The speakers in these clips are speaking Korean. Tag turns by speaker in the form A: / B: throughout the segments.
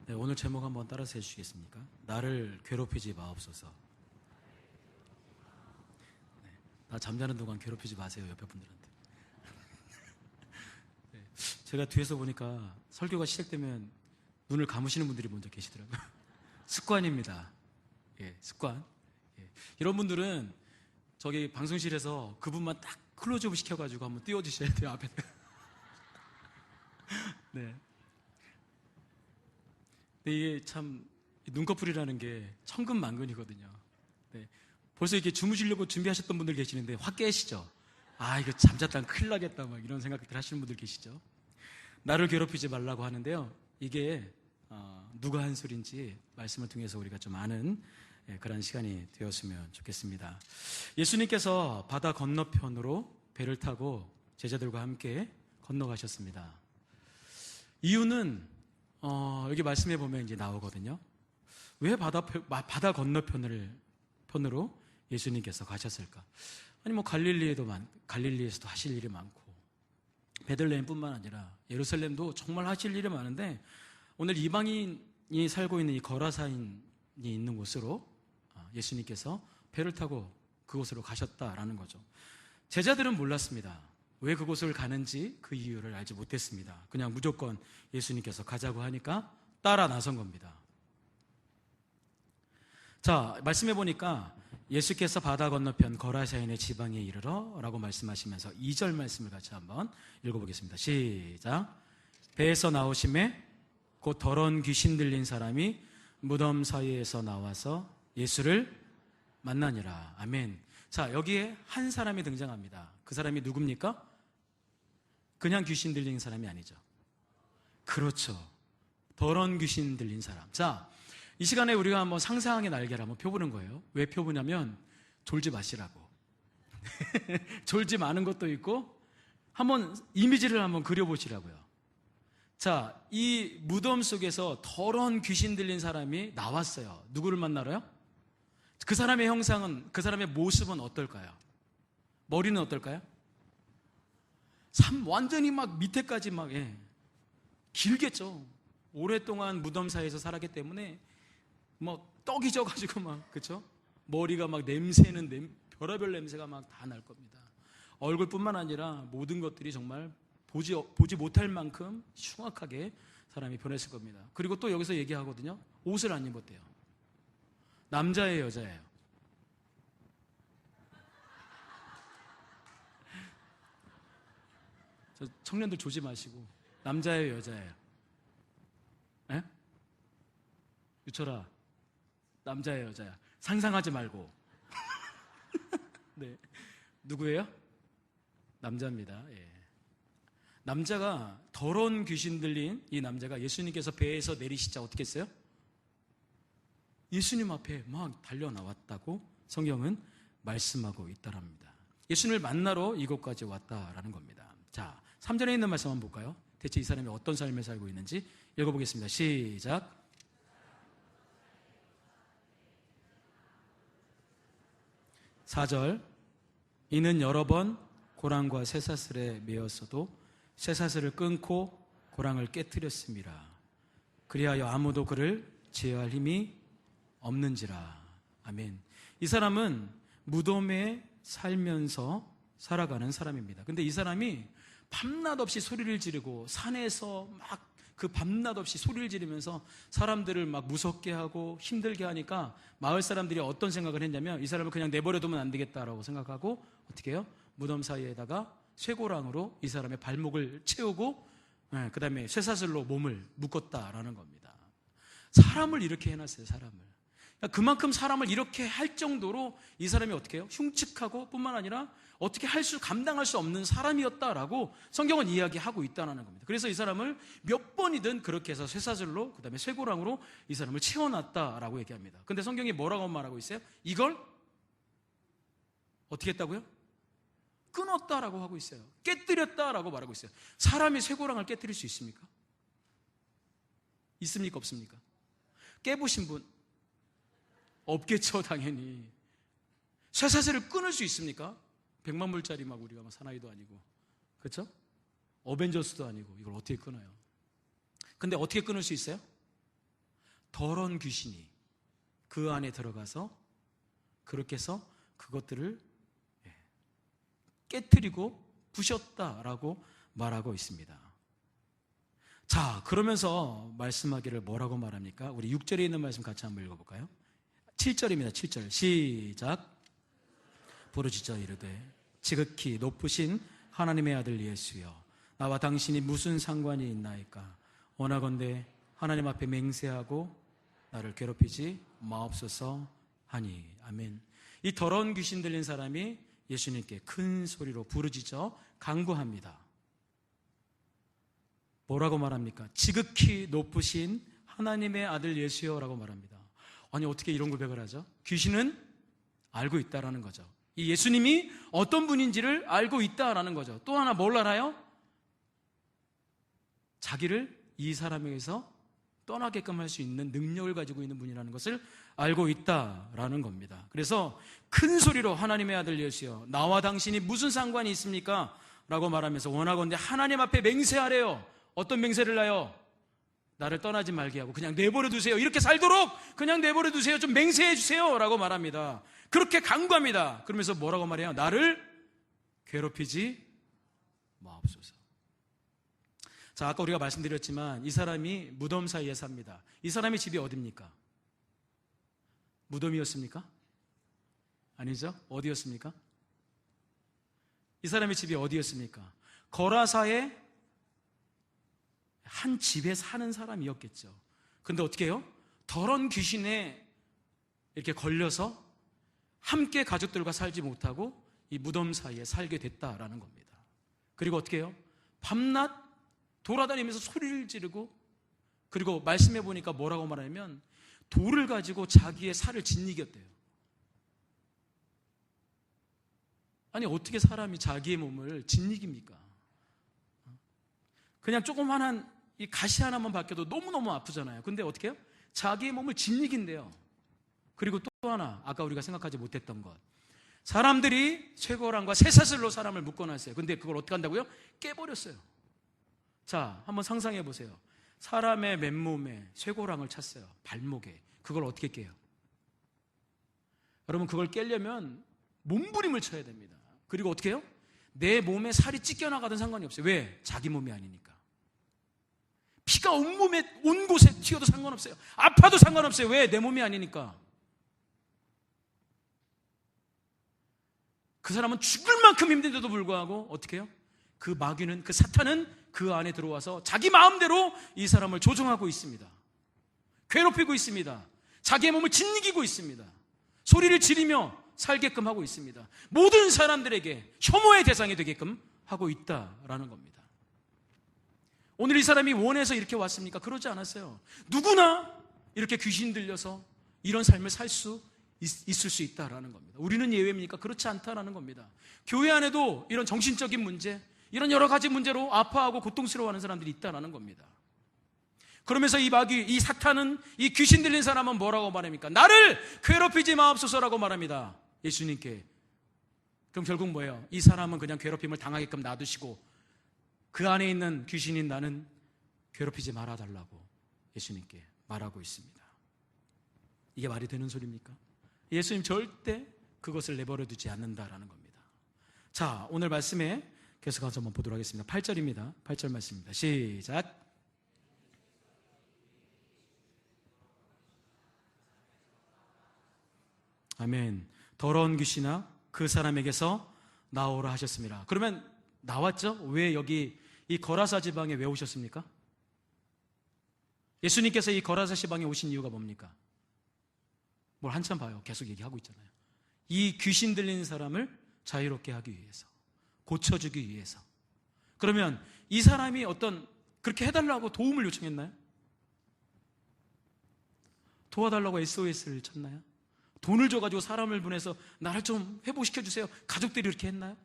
A: 네, 오늘 제목 한번 따라서 해주시겠습니까? 나를 괴롭히지 마옵소서. 네, 나 잠자는 동안 괴롭히지 마세요, 옆에 분들한테. 네, 제가 뒤에서 보니까 설교가 시작되면 눈을 감으시는 분들이 먼저 계시더라고요. 습관입니다. 예, 습관. 예, 이런 분들은 저기 방송실에서 그분만 딱 클로즈업 시켜가지고 한번 띄워주셔야 돼요, 앞에. 네. 근데 이게 참 눈꺼풀이라는 게 천근만근이거든요. 네. 벌써 이렇게 주무시려고 준비하셨던 분들 계시는데 확 깨시죠? 아, 이거 잠잤다면 큰일 나겠다 막 이런 생각들 하시는 분들 계시죠? 나를 괴롭히지 말라고 하는데요, 이게 누가 한 소리인지 말씀을 통해서 우리가 좀 아는 그런 시간이 되었으면 좋겠습니다. 예수님께서 바다 건너편으로 배를 타고 제자들과 함께 건너가셨습니다. 이유는 여기 말씀해 보면 이제 나오거든요. 왜 바다 건너편으로 예수님께서 가셨을까? 아니 뭐 갈릴리에서도 하실 일이 많고 베들레헴뿐만 아니라 예루살렘도 정말 하실 일이 많은데 오늘 이방인이 살고 있는 이 거라사인이 있는 곳으로 예수님께서 배를 타고 그곳으로 가셨다라는 거죠. 제자들은 몰랐습니다. 왜 그곳을 가는지 그 이유를 알지 못했습니다. 그냥 무조건 예수님께서 가자고 하니까 따라 나선 겁니다. 자, 말씀해 보니까 예수께서 바다 건너편 거라사인의 지방에 이르러 라고 말씀하시면서 2절 말씀을 같이 한번 읽어보겠습니다. 시작. 배에서 나오심에 곧 더러운 귀신 들린 사람이 무덤 사이에서 나와서 예수를 만나니라. 아멘. 자, 여기에 한 사람이 등장합니다. 그 사람이 누굽니까? 그냥 귀신 들린 사람이 아니죠. 그렇죠. 더러운 귀신 들린 사람. 자, 이 시간에 우리가 한번 상상의 날개를 한번 펴보는 거예요. 왜 펴보냐면 졸지 마시라고. 졸지 마는 것도 있고 한번 이미지를 한번 그려보시라고요. 자, 이 무덤 속에서 더러운 귀신 들린 사람이 나왔어요. 누구를 만나러요? 그 사람의 형상은, 그 사람의 모습은 어떨까요? 머리는 어떨까요? 완전히 막 밑에까지 막, 길겠죠. 오랫동안 무덤 사이에서 살았기 때문에 뭐 떡이 져가지고 막, 그쵸? 머리가 막 별의별 냄새가 막 다 날 겁니다. 얼굴뿐만 아니라 모든 것들이 정말 보지 못할 만큼 흉악하게 사람이 변했을 겁니다. 그리고 또 여기서 얘기하거든요. 옷을 안 입었대요. 남자예요, 여자예요? 저 청년들 조지 마시고 남자예요, 여자예요? 에? 유철아, 남자예요, 여자야? 상상하지 말고. 네, 누구예요? 남자입니다. 예. 남자가 더러운 귀신 들린 이 남자가 예수님께서 배에서 내리시자 어떻게 했어요? 예수님 앞에 막 달려 나왔다고 성경은 말씀하고 있다랍니다. 예수님을 만나러 이곳까지 왔다라는 겁니다. 자, 3절에 있는 말씀 한번 볼까요? 대체 이 사람이 어떤 삶을 살고 있는지 읽어보겠습니다. 시작. 4절. 이는 여러 번 고랑과 쇠사슬에 매었어도 쇠사슬을 끊고 고랑을 깨뜨렸습니다. 그리하여 아무도 그를 제어할 힘이 없는지라. 아멘. 이 사람은 무덤에 살면서 살아가는 사람입니다. 근데 이 사람이 밤낮 없이 소리를 지르고 산에서 막 그 밤낮 없이 소리를 지르면서 사람들을 막 무섭게 하고 힘들게 하니까 마을 사람들이 어떤 생각을 했냐면 이 사람을 그냥 내버려두면 안 되겠다라고 생각하고 어떻게 해요? 무덤 사이에다가 쇠고랑으로 이 사람의 발목을 채우고 그 다음에 쇠사슬로 몸을 묶었다라는 겁니다. 사람을 이렇게 해놨어요, 사람을. 그만큼 사람을 이렇게 할 정도로 이 사람이 어떻게 해요? 흉측하고 뿐만 아니라 어떻게 감당할 수 없는 사람이었다라고 성경은 이야기하고 있다는 겁니다. 그래서 이 사람을 몇 번이든 그렇게 해서 쇠사슬로 그 다음에 쇠고랑으로 이 사람을 채워놨다라고 얘기합니다. 근데 성경이 뭐라고 말하고 있어요? 이걸 어떻게 했다고요? 끊었다라고 하고 있어요. 깨뜨렸다라고 말하고 있어요. 사람이 쇠고랑을 깨뜨릴 수 있습니까? 있습니까? 없습니까? 깨보신 분? 없겠죠, 당연히. 쇠사슬을 끊을 수 있습니까? 100만 불짜리 막 우리가 막 사나이도 아니고, 그렇죠? 어벤져스도 아니고 이걸 어떻게 끊어요? 근데 어떻게 끊을 수 있어요? 더러운 귀신이 그 안에 들어가서 그렇게 해서 그것들을 깨트리고 부셨다라고 말하고 있습니다. 자, 그러면서 말씀하기를 뭐라고 말합니까? 우리 6절에 있는 말씀 같이 한번 읽어볼까요? 7절입니다. 7절 시작. 부르짖어 이르되 지극히 높으신 하나님의 아들 예수여, 나와 당신이 무슨 상관이 있나이까? 원하건대 하나님 앞에 맹세하고 나를 괴롭히지 마옵소서 하니. 아멘. 이 더러운 귀신 들린 사람이 예수님께 큰 소리로 부르짖어 간구합니다. 뭐라고 말합니까? 지극히 높으신 하나님의 아들 예수여라고 말합니다. 아니, 어떻게 이런 고백을 하죠? 귀신은 알고 있다라는 거죠. 이 예수님이 어떤 분인지를 알고 있다라는 거죠. 또 하나 뭘 알아요? 자기를 이 사람에게서 떠나게끔 할 수 있는 능력을 가지고 있는 분이라는 것을 알고 있다라는 겁니다. 그래서 큰 소리로 하나님의 아들 예수여, 나와 당신이 무슨 상관이 있습니까? 라고 말하면서 원하건대 하나님 앞에 맹세하래요. 어떤 맹세를 하요? 나를 떠나지 말게 하고 그냥 내버려 두세요. 이렇게 살도록 그냥 내버려 두세요. 좀 맹세해 주세요 라고 말합니다. 그렇게 간구합니다. 그러면서 뭐라고 말해요? 나를 괴롭히지 마옵소서. 자, 아까 우리가 말씀드렸지만 이 사람이 무덤 사이에 삽니다. 이 사람의 집이 어디입니까? 무덤이었습니까? 아니죠? 어디였습니까? 이 사람의 집이 어디였습니까? 거라사의 한 집에 사는 사람이었겠죠. 근데 어떻게 해요? 더러운 귀신에 이렇게 걸려서 함께 가족들과 살지 못하고 이 무덤 사이에 살게 됐다라는 겁니다. 그리고 어떻게 해요? 밤낮 돌아다니면서 소리를 지르고, 그리고 말씀해 보니까 뭐라고 말하냐면 돌을 가지고 자기의 살을 짓이겼대요. 아니, 어떻게 사람이 자기의 몸을 짓이깁니까? 그냥 조그만한 이 가시 하나만 박혀도 너무너무 아프잖아요. 근데 어떻게 해요? 자기의 몸을 짓이긴대요. 그리고 또 하나, 아까 우리가 생각하지 못했던 것, 사람들이 쇠고랑과 쇠사슬로 사람을 묶어놨어요. 근데 그걸 어떻게 한다고요? 깨버렸어요. 자, 한번 상상해 보세요. 사람의 맨몸에 쇠고랑을 찼어요. 발목에. 그걸 어떻게 깨요? 여러분, 그걸 깨려면 몸부림을 쳐야 됩니다. 그리고 어떻게 해요? 내 몸에 살이 찢겨나가든 상관이 없어요. 왜? 자기 몸이 아니니까. 피가 온몸에 온 곳에 튀어도 상관없어요. 아파도 상관없어요. 왜? 내 몸이 아니니까. 그 사람은 죽을 만큼 힘든데도 불구하고 어떻게 해요? 그 마귀는, 그 사탄은 그 안에 들어와서 자기 마음대로 이 사람을 조종하고 있습니다. 괴롭히고 있습니다. 자기의 몸을 짓이기고 있습니다. 소리를 지르며 살게끔 하고 있습니다. 모든 사람들에게 혐오의 대상이 되게끔 하고 있다라는 겁니다. 오늘 이 사람이 원해서 이렇게 왔습니까? 그러지 않았어요. 누구나 이렇게 귀신 들려서 이런 삶을 살 수 있을 수 있다라는 겁니다. 우리는 예외입니까? 그렇지 않다라는 겁니다. 교회 안에도 이런 정신적인 문제, 이런 여러 가지 문제로 아파하고 고통스러워하는 사람들이 있다라는 겁니다. 그러면서 이 마귀, 이 사탄은, 이 귀신 들린 사람은 뭐라고 말합니까? 나를 괴롭히지 마옵소서라고 말합니다. 예수님께. 그럼 결국 뭐예요? 이 사람은 그냥 괴롭힘을 당하게끔 놔두시고 그 안에 있는 귀신인 나는 괴롭히지 말아달라고 예수님께 말하고 있습니다. 이게 말이 되는 소리입니까? 예수님 절대 그것을 내버려 두지 않는다라는 겁니다. 자, 오늘 말씀에 계속해서 한번 보도록 하겠습니다. 8절입니다. 8절 말씀입니다. 시작. 아멘. 더러운 귀신아 그 사람에게서 나오라 하셨습니다. 그러면 나왔죠? 왜 여기 이 거라사 지방에 왜 오셨습니까? 예수님께서 이 거라사 지방에 오신 이유가 뭡니까? 뭘 한참 봐요. 계속 얘기하고 있잖아요. 이 귀신 들린 사람을 자유롭게 하기 위해서, 고쳐주기 위해서. 그러면 이 사람이 어떤 그렇게 해달라고 도움을 요청했나요? 도와달라고 SOS를 쳤나요? 돈을 줘가지고 사람을 보내서 나를 좀 회복시켜주세요. 가족들이 이렇게 했나요?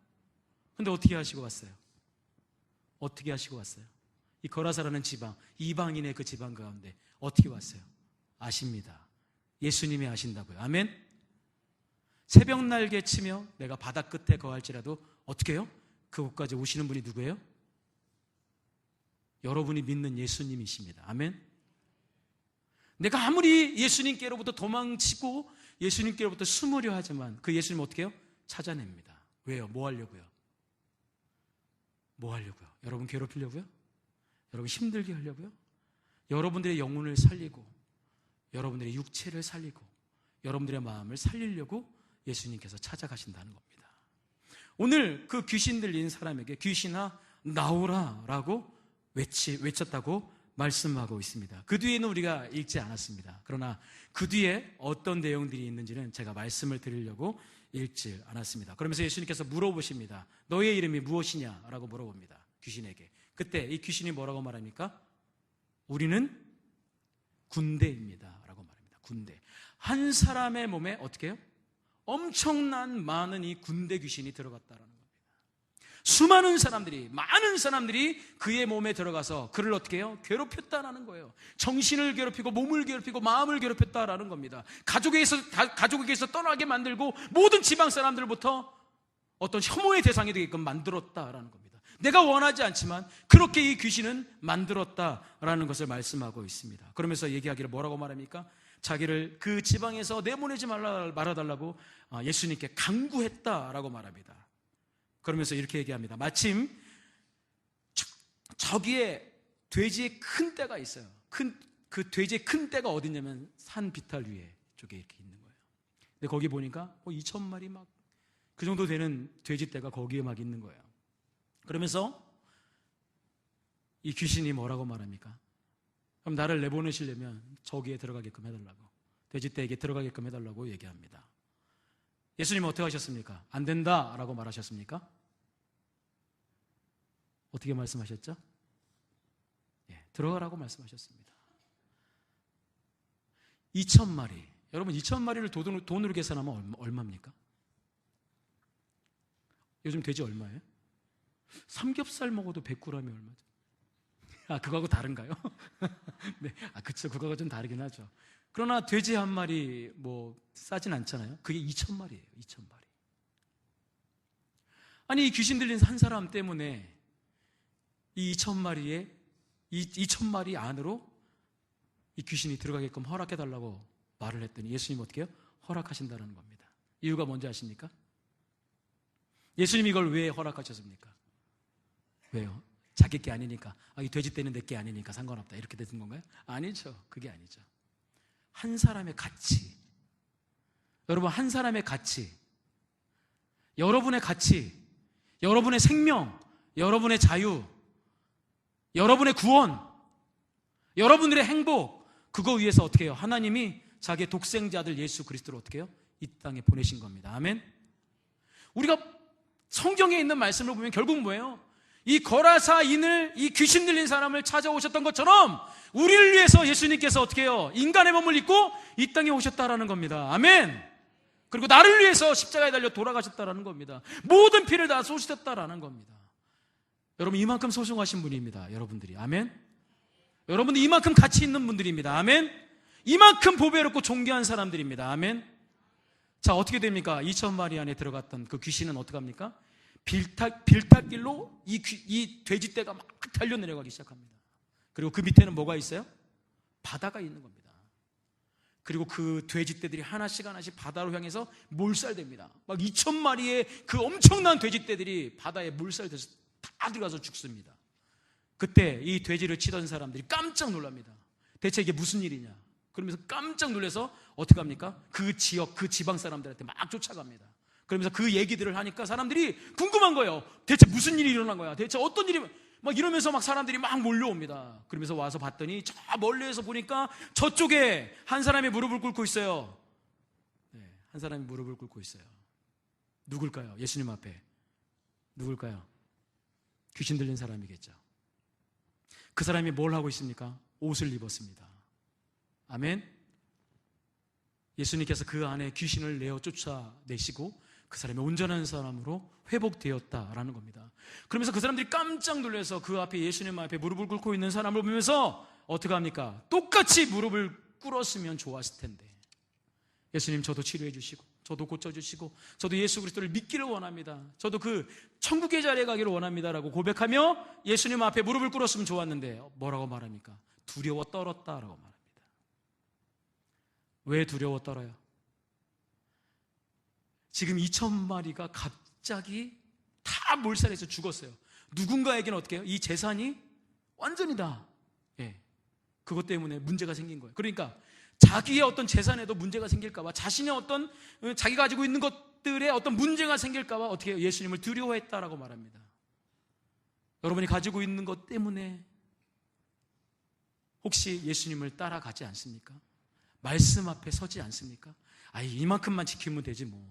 A: 근데 어떻게 하시고 왔어요? 어떻게 하시고 왔어요? 이 거라사라는 지방, 이방인의 그 지방 가운데 어떻게 왔어요? 아십니다. 예수님이 아신다고요. 아멘? 새벽 날개 치며 내가 바다 끝에 거할지라도 어떻게 해요? 그곳까지 오시는 분이 누구예요? 여러분이 믿는 예수님이십니다. 아멘? 내가 아무리 예수님께로부터 도망치고 예수님께로부터 숨으려 하지만 그 예수님 어떻게 해요? 찾아냅니다. 왜요? 뭐 하려고요? 뭐 하려고요? 여러분 괴롭히려고요? 여러분 힘들게 하려고요? 여러분들의 영혼을 살리고 여러분들의 육체를 살리고 여러분들의 마음을 살리려고 예수님께서 찾아가신다는 겁니다. 오늘 그 귀신 들린 사람에게 귀신아 나오라 라고 외쳤다고 말씀하고 있습니다. 그 뒤에는 우리가 읽지 않았습니다. 그러나 그 뒤에 어떤 내용들이 있는지는 제가 말씀을 드리려고 읽지 않았습니다. 그러면서 예수님께서 물어보십니다. 너의 이름이 무엇이냐? 라고 물어봅니다. 귀신에게. 그때 이 귀신이 뭐라고 말합니까? 우리는 군대입니다 라고 말합니다. 군대. 한 사람의 몸에 어떻게 해요? 엄청난 많은 이 군대 귀신이 들어갔다라는 겁니다. 수많은 사람들이, 많은 사람들이 그의 몸에 들어가서 그를 어떻게 해요? 괴롭혔다라는 거예요. 정신을 괴롭히고 몸을 괴롭히고 마음을 괴롭혔다라는 겁니다. 가족에게서 떠나게 만들고 모든 지방 사람들부터 어떤 혐오의 대상이 되게끔 만들었다라는 겁니다. 내가 원하지 않지만 그렇게 이 귀신은 만들었다라는 것을 말씀하고 있습니다. 그러면서 얘기하기를 뭐라고 말합니까? 자기를 그 지방에서 내보내지 말아달라고 예수님께 강구했다라고 말합니다. 그러면서 이렇게 얘기합니다. 마침 저기에 돼지의 큰 떼가 있어요. 그 돼지의 큰 떼가 어디냐면 산 비탈 위에 쪽에 이렇게 있는 거예요. 근데 거기 보니까 2,000마리 막 그 정도 되는 돼지 떼가 거기에 막 있는 거예요. 그러면서 이 귀신이 뭐라고 말합니까? 그럼 나를 내보내시려면 저기에 들어가게끔 해달라고, 돼지떼에게 들어가게끔 해달라고 얘기합니다. 예수님은 어떻게 하셨습니까? 안 된다라고 말하셨습니까? 어떻게 말씀하셨죠? 들어가라고 말씀하셨습니다. 2,000마리. 여러분 2,000마리를 돈으로 계산하면 얼마입니까? 요즘 돼지 얼마예요? 삼겹살 먹어도 100g이 얼마죠? 그거하고 다른가요? 네, 그쵸. 그거가 좀 다르긴 하죠. 그러나 돼지 한 마리 싸진 않잖아요. 그게 2,000마리예요. 2,000마리. 아니 이 귀신 들린 한 사람 때문에 이 2,000마리 안으로 이 귀신이 들어가게끔 허락해달라고 말을 했더니 예수님 어떻게 해요? 허락하신다는 겁니다. 이유가 뭔지 아십니까? 예수님이 이걸 왜 허락하셨습니까? 왜요? 자기 게 아니니까. 이 돼지떼는 내 게 아니니까 상관없다. 이렇게 되는 건가요? 아니죠. 그게 아니죠. 한 사람의 가치. 여러분, 한 사람의 가치. 여러분의 가치. 여러분의 생명. 여러분의 자유. 여러분의 구원. 여러분들의 행복. 그거 위해서 어떻게 해요? 하나님이 자기의 독생자 아들 예수 그리스도를 어떻게 해요? 이 땅에 보내신 겁니다. 아멘. 우리가 성경에 있는 말씀을 보면 결국 뭐예요? 이 거라사인을, 이 귀신 들린 사람을 찾아오셨던 것처럼 우리를 위해서 예수님께서 어떻게 해요? 인간의 몸을 입고 이 땅에 오셨다라는 겁니다. 아멘. 그리고 나를 위해서 십자가에 달려 돌아가셨다라는 겁니다. 모든 피를 다 쏟으셨다라는 겁니다. 여러분 이만큼 소중하신 분입니다. 여러분들이. 아멘. 여러분들 이만큼 가치 있는 분들입니다. 아멘. 이만큼 보배롭고 존귀한 사람들입니다. 아멘. 자, 어떻게 됩니까? 2,000마리 안에 들어갔던 그 귀신은 어떻게 합니까? 빌탈길로 이 돼지떼가 막 달려내려가기 시작합니다. 그리고 그 밑에는 뭐가 있어요? 바다가 있는 겁니다. 그리고 그 돼지떼들이 하나씩 바다로 향해서 몰살됩니다. 막 2,000마리의 그 엄청난 돼지떼들이 바다에 몰살돼서 다 들어가서 죽습니다. 그때 이 돼지를 치던 사람들이 깜짝 놀랍니다. 대체 이게 무슨 일이냐? 그러면서 깜짝 놀라서 어떻게 합니까? 그 지역, 그 지방 사람들한테 막 쫓아갑니다. 그러면서 그 얘기들을 하니까 사람들이 궁금한 거예요. 대체 무슨 일이 일어난 거야? 대체 어떤 일이, 막 이러면서 막 사람들이 막 몰려옵니다. 그러면서 와서 봤더니 저 멀리에서 보니까 저쪽에 한 사람이 무릎을 꿇고 있어요. 네, 한 사람이 무릎을 꿇고 있어요. 누굴까요? 예수님 앞에. 누굴까요? 귀신 들린 사람이겠죠. 그 사람이 뭘 하고 있습니까? 옷을 입었습니다. 아멘. 예수님께서 그 안에 귀신을 내어 쫓아내시고 그 사람이 온전한 사람으로 회복되었다라는 겁니다. 그러면서 그 사람들이 깜짝 놀라서 그 앞에 예수님 앞에 무릎을 꿇고 있는 사람을 보면서 어떻게 합니까? 똑같이 무릎을 꿇었으면 좋았을 텐데, 예수님 저도 치료해 주시고 저도 고쳐주시고 저도 예수 그리스도를 믿기를 원합니다. 저도 그 천국의 자리에 가기를 원합니다라고 고백하며 예수님 앞에 무릎을 꿇었으면 좋았는데 뭐라고 말합니까? 두려워 떨었다라고 말합니다. 왜 두려워 떨어요? 지금 2,000마리가 갑자기 다 몰살해서 죽었어요. 누군가에게는 어떻게 해요? 이 재산이 완전이다. 예. 그것 때문에 문제가 생긴 거예요. 그러니까 자기의 어떤 재산에도 문제가 생길까봐, 자신의 어떤 자기가 가지고 있는 것들에 어떤 문제가 생길까봐 어떻게 해요? 예수님을 두려워했다라고 말합니다. 여러분이 가지고 있는 것 때문에 혹시 예수님을 따라가지 않습니까? 말씀 앞에 서지 않습니까? 이만큼만 지키면 되지 뭐,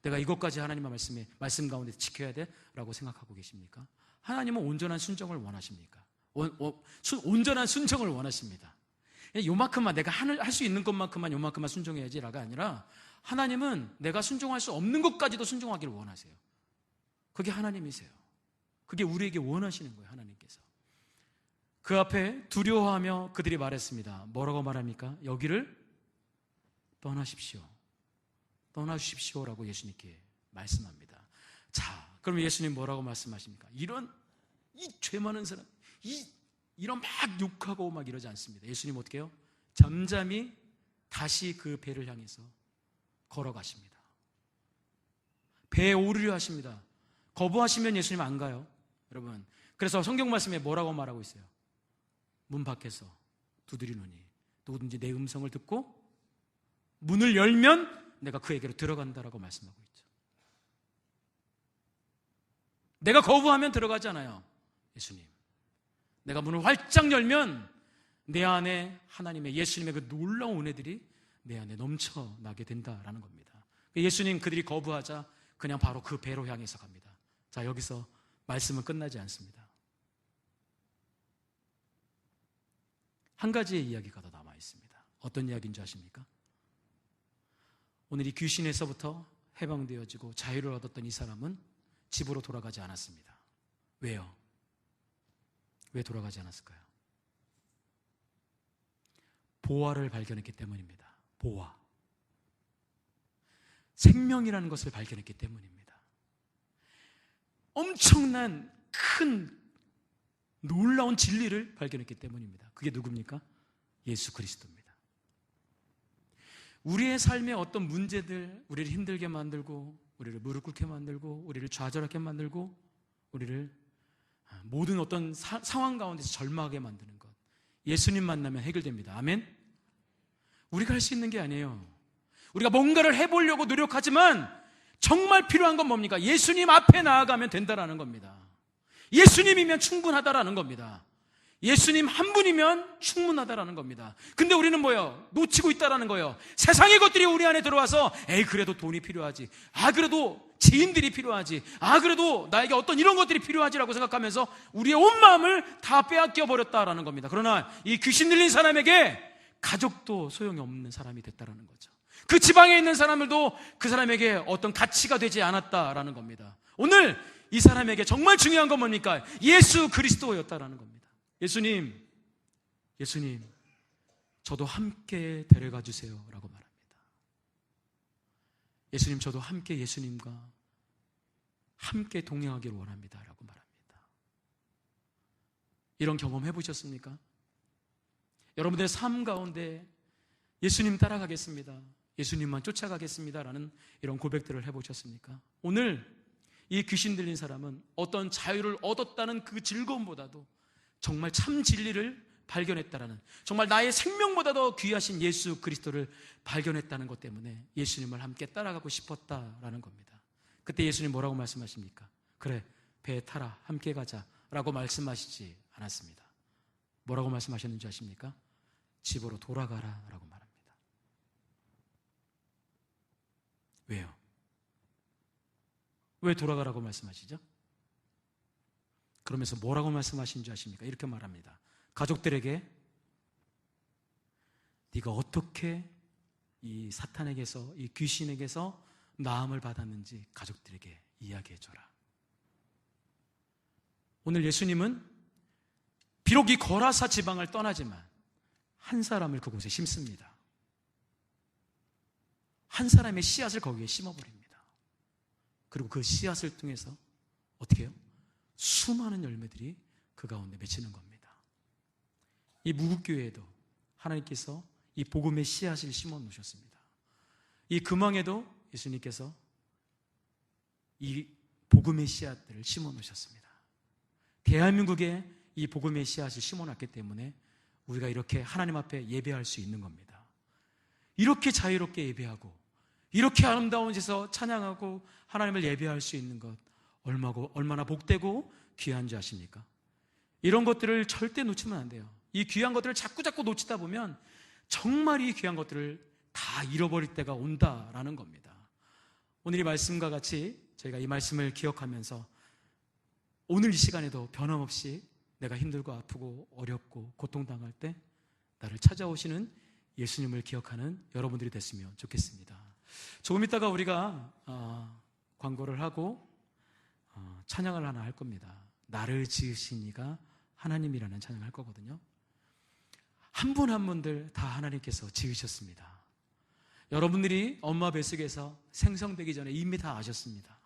A: 내가 이것까지 하나님의 말씀 가운데 지켜야 돼? 라고 생각하고 계십니까? 하나님은 온전한 순종을 원하십니까? 온전한 순종을 원하십니다. 요만큼만, 내가 할 수 있는 것만큼만 요만큼만 순종해야지라가 아니라, 하나님은 내가 순종할 수 없는 것까지도 순종하기를 원하세요. 그게 하나님이세요. 그게 우리에게 원하시는 거예요. 하나님께서. 그 앞에 두려워하며 그들이 말했습니다. 뭐라고 말합니까? 여기를 떠나십시오. 떠나주십시오라고 예수님께 말씀합니다. 자, 그럼 예수님 뭐라고 말씀하십니까? 이 죄 많은 사람, 이런 막 욕하고 막 이러지 않습니다. 예수님 어떻게 해요? 잠잠히 다시 그 배를 향해서 걸어가십니다. 배에 오르려 하십니다. 거부하시면 예수님 안 가요. 여러분, 그래서 성경 말씀에 뭐라고 말하고 있어요? 문 밖에서 두드리노니 누구든지 내 음성을 듣고 문을 열면 내가 그에게로 들어간다라고 말씀하고 있죠. 내가 거부하면 들어가잖아요. 예수님, 내가 문을 활짝 열면 내 안에 하나님의, 예수님의 그 놀라운 은혜들이 내 안에 넘쳐나게 된다라는 겁니다. 예수님, 그들이 거부하자 그냥 바로 그 배로 향해서 갑니다. 자, 여기서 말씀은 끝나지 않습니다. 한 가지의 이야기가 더 남아 있습니다. 어떤 이야기인지 아십니까? 오늘 이 귀신에서부터 해방되어지고 자유를 얻었던 이 사람은 집으로 돌아가지 않았습니다. 왜요? 왜 돌아가지 않았을까요? 보화를 발견했기 때문입니다. 보화. 생명이라는 것을 발견했기 때문입니다. 엄청난 큰 놀라운 진리를 발견했기 때문입니다. 그게 누굽니까? 예수 그리스도입니다. 우리의 삶의 어떤 문제들, 우리를 힘들게 만들고, 우리를 무릎 꿇게 만들고, 우리를 좌절하게 만들고, 우리를 모든 어떤 상황 가운데서 절망하게 만드는 것, 예수님 만나면 해결됩니다. 아멘? 우리가 할 수 있는 게 아니에요. 우리가 뭔가를 해보려고 노력하지만 정말 필요한 건 뭡니까? 예수님 앞에 나아가면 된다라는 겁니다. 예수님이면 충분하다라는 겁니다. 예수님 한 분이면 충분하다라는 겁니다. 근데 우리는 뭐예요? 놓치고 있다라는 거예요. 세상의 것들이 우리 안에 들어와서 그래도 돈이 필요하지, 그래도 지인들이 필요하지, 그래도 나에게 어떤 이런 것들이 필요하지라고 생각하면서 우리의 온 마음을 다 빼앗겨 버렸다라는 겁니다. 그러나 이 귀신 들린 사람에게 가족도 소용이 없는 사람이 됐다라는 거죠. 그 지방에 있는 사람들도 그 사람에게 어떤 가치가 되지 않았다라는 겁니다. 오늘 이 사람에게 정말 중요한 건 뭡니까? 예수 그리스도였다라는 겁니다. 예수님, 저도 함께 데려가 주세요 라고 말합니다. 예수님, 저도 함께 예수님과 함께 동행하기를 원합니다 라고 말합니다. 이런 경험 해보셨습니까? 여러분들의 삶 가운데 예수님 따라가겠습니다, 예수님만 쫓아가겠습니다 라는 이런 고백들을 해보셨습니까? 오늘 이 귀신 들린 사람은 어떤 자유를 얻었다는 그 즐거움보다도 정말 참 진리를 발견했다라는, 정말 나의 생명보다 더 귀하신 예수 그리스도를 발견했다는 것 때문에 예수님을 함께 따라가고 싶었다라는 겁니다. 그때 예수님 뭐라고 말씀하십니까? 그래, 배에 타라, 함께 가자 라고 말씀하시지 않았습니다. 뭐라고 말씀하셨는지 아십니까? 집으로 돌아가라 라고 말합니다. 왜요? 왜 돌아가라고 말씀하시죠? 그러면서 뭐라고 말씀하신지 아십니까? 이렇게 말합니다. 가족들에게 네가 어떻게 이 사탄에게서, 이 귀신에게서 나음을 받았는지 가족들에게 이야기해줘라. 오늘 예수님은 비록 이 거라사 지방을 떠나지만 한 사람을 그곳에 심습니다. 한 사람의 씨앗을 거기에 심어버립니다. 그리고 그 씨앗을 통해서 어떻게 해요? 수많은 열매들이 그 가운데 맺히는 겁니다. 이 무국교회에도 하나님께서 이 복음의 씨앗을 심어 놓으셨습니다. 이 금왕에도 예수님께서 이 복음의 씨앗들을 심어 놓으셨습니다. 대한민국에 이 복음의 씨앗을 심어 놨기 때문에 우리가 이렇게 하나님 앞에 예배할 수 있는 겁니다. 이렇게 자유롭게 예배하고 이렇게 아름다운 데서 찬양하고 하나님을 예배할 수 있는 것 얼마나 복되고 귀한 줄 아십니까? 이런 것들을 절대 놓치면 안 돼요. 이 귀한 것들을 자꾸 놓치다 보면 정말 이 귀한 것들을 다 잃어버릴 때가 온다라는 겁니다. 오늘 이 말씀과 같이 저희가 이 말씀을 기억하면서 오늘 이 시간에도 변함없이 내가 힘들고 아프고 어렵고 고통당할 때 나를 찾아오시는 예수님을 기억하는 여러분들이 됐으면 좋겠습니다. 조금 있다가 우리가 광고를 하고 찬양을 하나 할 겁니다. 나를 지으신 이가 하나님이라는 찬양을 할 거거든요. 한 분 한 분들 다 하나님께서 지으셨습니다. 여러분들이 엄마 뱃속에서 생성되기 전에 이미 다 아셨습니다.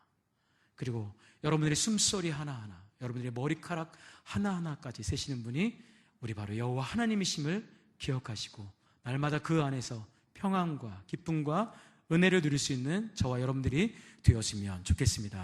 A: 그리고 여러분들의 숨소리 하나하나, 여러분들의 머리카락 하나하나까지 세시는 분이 우리 바로 여호와 하나님이심을 기억하시고 날마다 그 안에서 평안과 기쁨과 은혜를 누릴 수 있는 저와 여러분들이 되었으면 좋겠습니다.